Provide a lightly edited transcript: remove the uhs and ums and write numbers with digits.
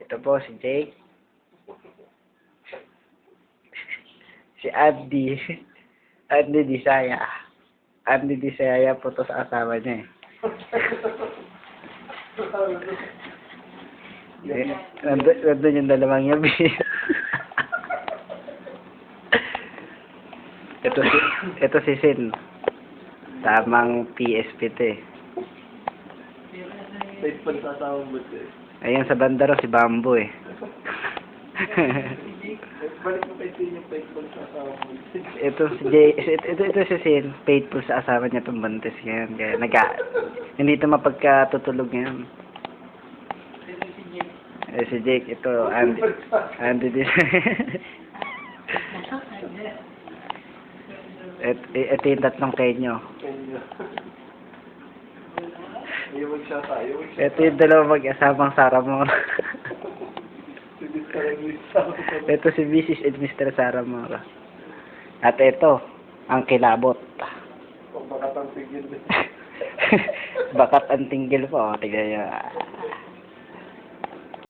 Ito po si Jake. Si Andy. Andy Disaya. Andy Disaya po to sa asawa niya eh. Nandun yung dalawang yabi. ito si Sin. Tamang PSP to eh. Faithful sa asawang mo eh. Ayan sa banda ro si Bambo eh. Balik mo kay Sin yung faithful sa asawang mo. Ito si Jay, ito si Sin, faithful sa asawa niya itong buntis ngayon. Kaya hindi ito mapagkatutulog ngayon. Si Jake, ito, Andy din. Ito yung tatlong Kenyo. Ito yung dalawang mag-asabang Sarah Mora. Ito si Mrs. and Mr. Sarah Mora. At ito, ang kilabot. Bakat ang tingil. Bakat ang tinggil po. Tignan nyo.